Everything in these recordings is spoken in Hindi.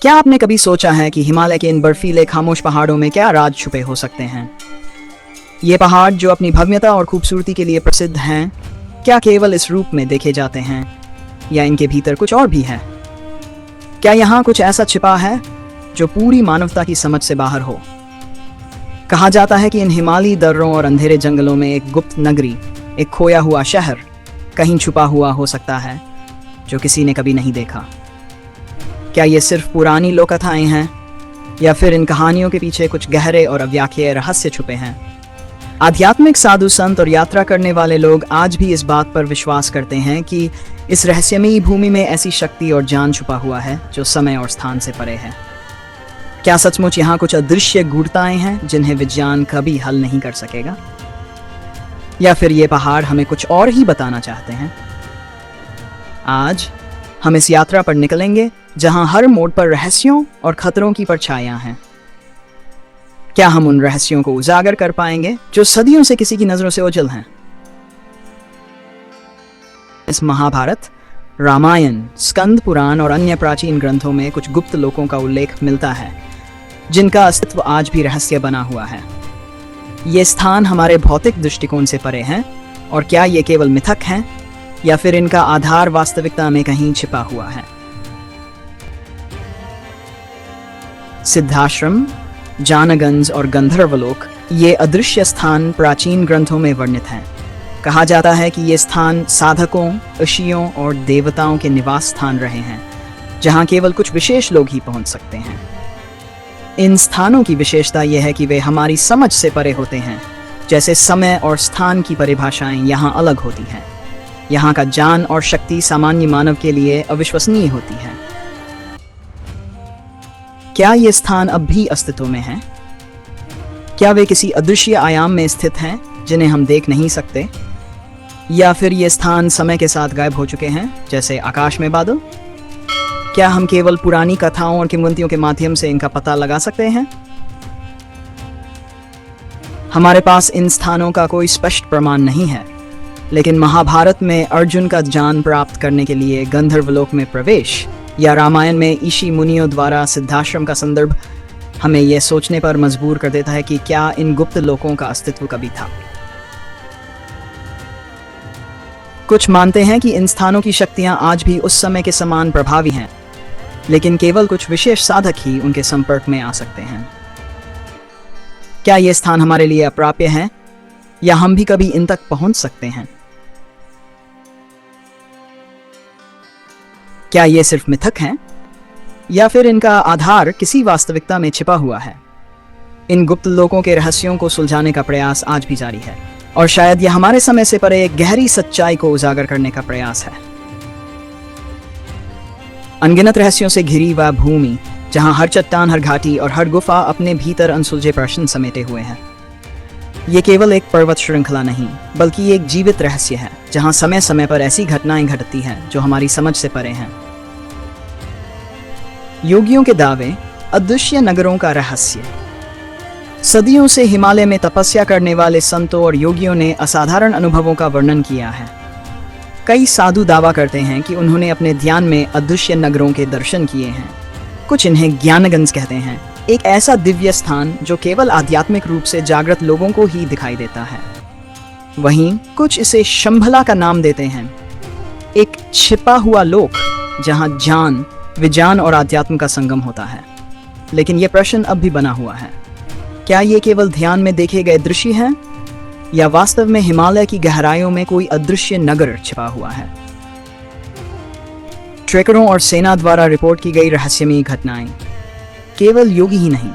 क्या आपने कभी सोचा है कि हिमालय के इन बर्फीले खामोश पहाड़ों में क्या राज छुपे हो सकते हैं? ये पहाड़ जो अपनी भव्यता और खूबसूरती के लिए प्रसिद्ध हैं, क्या केवल इस रूप में देखे जाते हैं या इनके भीतर कुछ और भी है? क्या यहाँ कुछ ऐसा छिपा है जो पूरी मानवता की समझ से बाहर हो? कहा जाता है कि इन हिमालयी दर्रों और अंधेरे जंगलों में एक गुप्त नगरी, एक खोया हुआ शहर कहीं छुपा हुआ हो सकता है जो किसी ने कभी नहीं देखा। क्या ये सिर्फ पुरानी लोक कथाएं हैं या फिर इन कहानियों के पीछे कुछ गहरे और अव्याख्यात रहस्य छुपे हैं? आध्यात्मिक साधु संत और यात्रा करने वाले लोग आज भी इस बात पर विश्वास करते हैं कि इस रहस्यमयी भूमि में ऐसी शक्ति और ज्ञान छुपा हुआ है जो समय और स्थान से परे है। क्या सचमुच यहाँ कुछ अदृश्य गूढ़ताएं हैं जिन्हें विज्ञान कभी हल नहीं कर सकेगा? या फिर ये पहाड़ हमें कुछ और ही बताना चाहते हैं? आज हम इस यात्रा पर निकलेंगे जहां हर मोड़ पर रहस्यों और खतरों की परछाइयां हैं। क्या हम उन रहस्यों को उजागर कर पाएंगे जो सदियों से किसी की नजरों से ओझल हैं? इस महाभारत, रामायण, स्कंद पुराण और अन्य प्राचीन ग्रंथों में कुछ गुप्त लोकों का उल्लेख मिलता है जिनका अस्तित्व आज भी रहस्य बना हुआ है। ये स्थान हमारे भौतिक दृष्टिकोण से परे हैं, और क्या ये केवल मिथक हैं या फिर इनका आधार वास्तविकता में कहीं छिपा हुआ है? सिद्धाश्रम, जानगंज और गंधर्वलोक, ये अदृश्य स्थान प्राचीन ग्रंथों में वर्णित हैं। कहा जाता है कि ये स्थान साधकों, ऋषियों और देवताओं के निवास स्थान रहे हैं, जहां केवल कुछ विशेष लोग ही पहुंच सकते हैं। इन स्थानों की विशेषता यह है कि वे हमारी समझ से परे होते हैं, जैसे समय और स्थान की परिभाषाएं यहाँ अलग होती हैं। यहाँ का ज्ञान और शक्ति सामान्य मानव के लिए अविश्वसनीय होती है। क्या ये स्थान अब भी अस्तित्व में हैं? क्या वे किसी अदृश्य आयाम में स्थित हैं जिन्हें हम देख नहीं सकते? या फिर ये स्थान समय के साथ गायब हो चुके हैं, जैसे आकाश में बादल? क्या हम केवल पुरानी कथाओं और किंवदंतियों के माध्यम से इनका पता लगा सकते हैं? हमारे पास इन स्थानों का कोई स्पष्ट प्रमाण नहीं है, लेकिन महाभारत में अर्जुन का ज्ञान प्राप्त करने के लिए गंधर्वलोक में प्रवेश या रामायण में ऋषि मुनियों द्वारा सिद्धाश्रम का संदर्भ हमें यह सोचने पर मजबूर कर देता है कि क्या इन गुप्त लोकों का अस्तित्व कभी था। कुछ मानते हैं कि इन स्थानों की शक्तियां आज भी उस समय के समान प्रभावी हैं, लेकिन केवल कुछ विशेष साधक ही उनके संपर्क में आ सकते हैं। क्या ये स्थान हमारे लिए अप्राप्य हैं या हम भी कभी इन तक पहुंच सकते हैं? क्या ये सिर्फ मिथक हैं या फिर इनका आधार किसी वास्तविकता में छिपा हुआ है? इन गुप्त लोकों के रहस्यों को सुलझाने का प्रयास आज भी जारी है, और शायद यह हमारे समय से परे एक गहरी सच्चाई को उजागर करने का प्रयास है। अनगिनत रहस्यों से घिरी वह भूमि जहां हर चट्टान, हर घाटी और हर गुफा अपने भीतर अनसुलझे प्रश्न समेटे हुए हैं। ये केवल एक पर्वत श्रृंखला नहीं, बल्कि एक जीवित रहस्य है जहां समय समय पर ऐसी घटनाएं घटती हैं जो हमारी समझ से परे हैं। योगियों के दावे, अदृश्य नगरों का रहस्य। सदियों से हिमालय में तपस्या करने वाले संतों और योगियों ने असाधारण अनुभवों का वर्णन किया है। कई साधु दावा करते हैं कि उन्होंने अपने ध्यान में अदृश्य नगरों के दर्शन किए हैं। कुछ इन्हें ज्ञानगंज कहते हैं, एक ऐसा दिव्य स्थान जो केवल आध्यात्मिक रूप से जागृत लोगों को ही दिखाई देता है। वहीं कुछ इसे शंभला का नाम देते हैं, एक छिपा हुआ लोक जहां ज्ञान, विज्ञान और आध्यात्म का संगम होता है। लेकिन यह प्रश्न अब भी बना हुआ है, क्या ये केवल ध्यान में देखे गए दृश्य हैं या वास्तव में हिमालय की गहराइयों में कोई अदृश्य नगर छिपा हुआ है? ट्रेकरों और सेना द्वारा रिपोर्ट की गई रहस्यमयी घटनाएं। केवल योगी ही नहीं,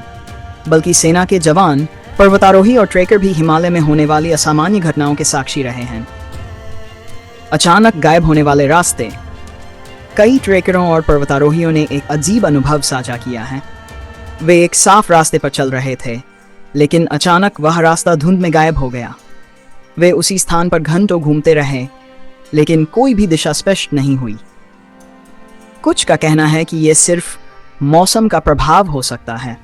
बल्कि सेना के जवान, पर्वतारोही और ट्रेकर भी हिमालय में होने वाली असामान्य घटनाओं के साक्षी रहे हैं। अचानक गायब होने वाले रास्ते। कई ट्रेकरों और पर्वतारोहियों ने एक अजीब अनुभव साझा किया है। वे एक साफ रास्ते पर चल रहे थे, लेकिन अचानक वह रास्ता धुंध में गायब हो गया। वे उसी स्थान पर घंटों घूमते रहे, लेकिन कोई भी दिशा स्पष्ट नहीं हुई। कुछ का कहना है कि यह सिर्फ मौसम का प्रभाव हो सकता है,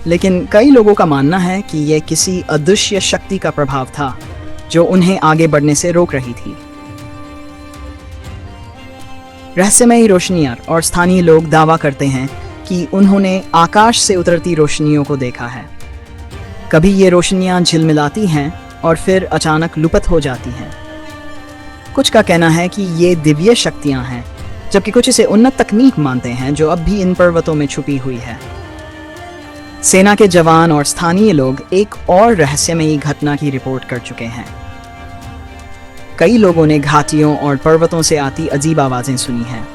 लेकिन कई लोगों का मानना है कि यह किसी अदृश्य शक्ति का प्रभाव था जो उन्हें आगे बढ़ने से रोक रही थी। रहस्यमयी रोशनियां और स्थानीय लोग दावा करते हैं कि कि उन्होंने आकाश से उतरती रोशनियों को देखा है। कभी ये रोशनियां झिलमिलाती हैं और फिर अचानक लुप्त हो जाती हैं। कुछ का कहना है कि ये दिव्य शक्तियां हैं, जबकि कुछ इसे उन्नत तकनीक मानते हैं जो अब भी इन पर्वतों में छुपी हुई है। सेना के जवान और स्थानीय लोग एक और रहस्यमयी घटना की रिपोर्ट कर चुके हैं। कई लोगों ने घाटियों और पर्वतों से आती अजीब आवाजें सुनी हैं।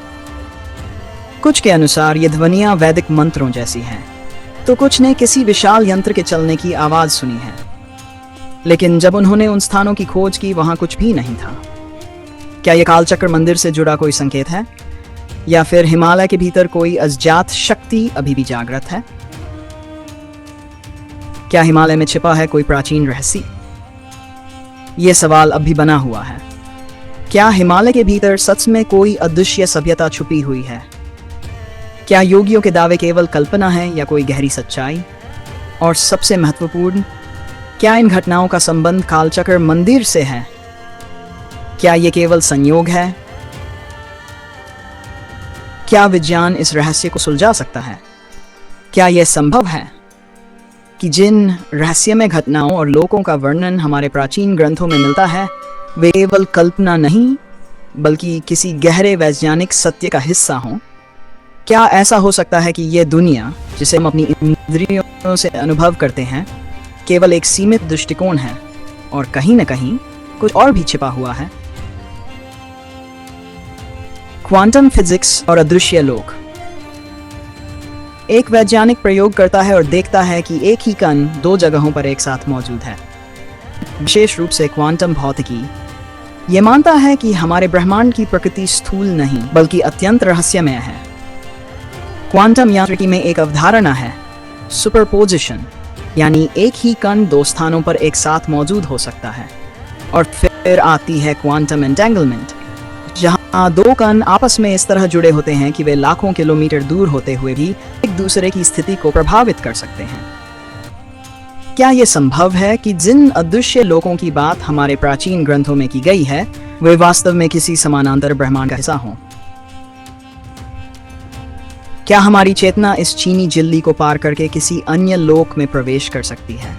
कुछ के अनुसार ये ध्वनियां वैदिक मंत्रों जैसी हैं, तो कुछ ने किसी विशाल यंत्र के चलने की आवाज सुनी है। लेकिन जब उन्होंने उन स्थानों की खोज की, वहां कुछ भी नहीं था। क्या यह कालचक्र मंदिर से जुड़ा कोई संकेत है, या फिर हिमालय के भीतर कोई अज्ञात शक्ति अभी भी जागृत है? क्या हिमालय में छिपा है कोई प्राचीन रहस्य? यह सवाल अब भी बना हुआ है। क्या हिमालय के भीतर सच में कोई अदृश्य सभ्यता छुपी हुई है? क्या योगियों के दावे केवल कल्पना है या कोई गहरी सच्चाई? और सबसे महत्वपूर्ण, क्या इन घटनाओं का संबंध कालचक्र मंदिर से है? क्या यह केवल संयोग है? क्या विज्ञान इस रहस्य को सुलझा सकता है? क्या यह संभव है कि जिन रहस्यमय घटनाओं और लोकों का वर्णन हमारे प्राचीन ग्रंथों में मिलता है, वे केवल कल्पना नहीं बल्कि किसी गहरे वैज्ञानिक सत्य का हिस्सा हों? क्या ऐसा हो सकता है कि यह दुनिया, जिसे हम अपनी इंद्रियों से अनुभव करते हैं, केवल एक सीमित दृष्टिकोण है और कहीं न कहीं कुछ और भी छिपा हुआ है? क्वांटम फिजिक्स और अदृश्य लोक। एक वैज्ञानिक प्रयोग करता है और देखता है कि एक ही कण दो जगहों पर एक साथ मौजूद है। विशेष रूप से क्वांटम भौतिकी ये मानता है कि हमारे ब्रह्मांड की प्रकृति स्थूल नहीं बल्कि अत्यंत रहस्यमय है। क्वांटम यांत्रिकी में एक अवधारणा है सुपरपोजिशन, यानी एक ही कण दो स्थानों पर एक साथ मौजूद हो सकता है। और फिर आती है क्वांटम एंटेंगलमेंट, जहां दो कण आपस में इस तरह जुड़े होते हैं कि वे लाखों किलोमीटर दूर होते हुए भी एक दूसरे की स्थिति को प्रभावित कर सकते हैं। क्या यह संभव है कि जिन अदृश्य लोकों की बात हमारे प्राचीन ग्रंथों में की गई है, वे वास्तव में किसी समानांतर ब्रह्मांड का हिस्सा हों? क्या हमारी चेतना इस चीनी झिल्ली को पार करके किसी अन्य लोक में प्रवेश कर सकती है?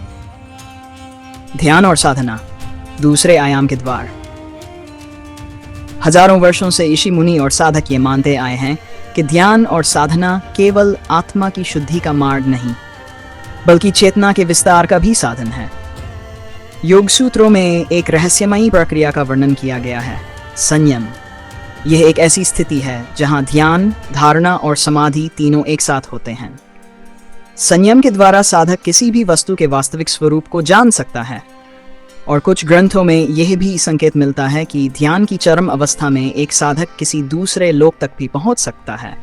ध्यान और साधना, दूसरे आयाम के द्वार। हजारों वर्षों से ऋषि मुनि और साधक ये मानते आए हैं कि ध्यान और साधना केवल आत्मा की शुद्धि का मार्ग नहीं बल्कि चेतना के विस्तार का भी साधन है। योग सूत्रों में एक रहस्यमयी प्रक्रिया का वर्णन किया गया है, संयम। यह एक ऐसी स्थिति है जहां ध्यान, धारणा और समाधि तीनों एक साथ होते हैं। संयम के द्वारा साधक किसी भी वस्तु के वास्तविक स्वरूप को जान सकता है, और कुछ ग्रंथों में यह भी संकेत मिलता है कि ध्यान की चरम अवस्था में एक साधक किसी दूसरे लोक तक भी पहुंच सकता है।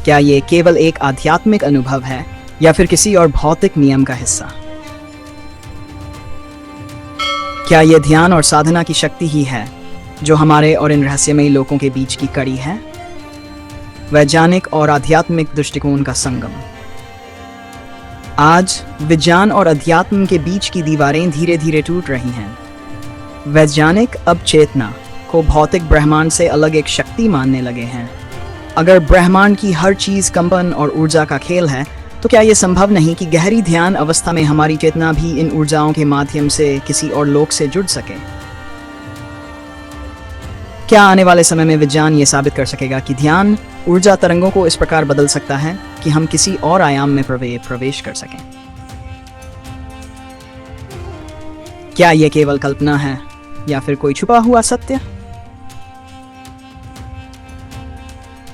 क्या यह केवल एक आध्यात्मिक अनुभव है या फिर किसी और भौतिक नियम का हिस्सा? क्या यह ध्यान और साधना की शक्ति ही है जो हमारे और इन रहस्यमयी लोकों के बीच की कड़ी है? वैज्ञानिक और आध्यात्मिक दृष्टिकोण का संगम। आज विज्ञान और अध्यात्म के बीच की दीवारें धीरे धीरे टूट रही हैं। वैज्ञानिक अब चेतना को भौतिक ब्रह्मांड से अलग एक शक्ति मानने लगे हैं। अगर ब्रह्मांड की हर चीज कंपन और ऊर्जा का खेल है, तो क्या यह संभव नहीं कि गहरी ध्यान अवस्था में हमारी चेतना भी इन ऊर्जाओं के माध्यम से किसी और लोक से जुड़ सके? क्या आने वाले समय में विज्ञान ये साबित कर सकेगा कि ध्यान ऊर्जा तरंगों को इस प्रकार बदल सकता है कि हम किसी और आयाम में प्रवेश कर सकें? क्या यह केवल कल्पना है या फिर कोई छुपा हुआ सत्य?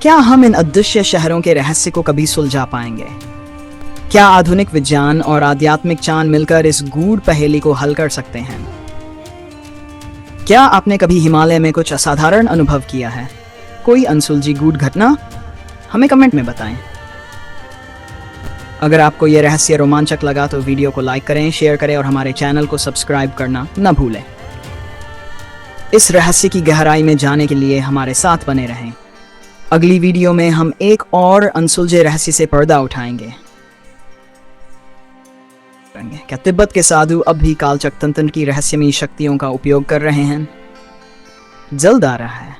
क्या हम इन अदृश्य शहरों के रहस्य को कभी सुलझा पाएंगे? क्या आधुनिक विज्ञान और आध्यात्मिक चांद मिलकर इस गूढ़ पहेली को हल कर सकते हैं? क्या आपने कभी हिमालय में कुछ असाधारण अनुभव किया है? कोई अनसुलझी गूढ़ घटना? हमें कमेंट में बताएं। अगर आपको यह रहस्य रोमांचक लगा तो वीडियो को लाइक करें, शेयर करें और हमारे चैनल को सब्सक्राइब करना न भूलें। इस रहस्य की गहराई में जाने के लिए हमारे साथ बने रहें। अगली वीडियो में हम एक और अनसुलझे रहस्य से पर्दा उठाएंगे। क्या तिब्बत के साधु अब भी कालचक्र तंत्र की रहस्यमयी शक्तियों का उपयोग कर रहे हैं? जल्द आ रहा है।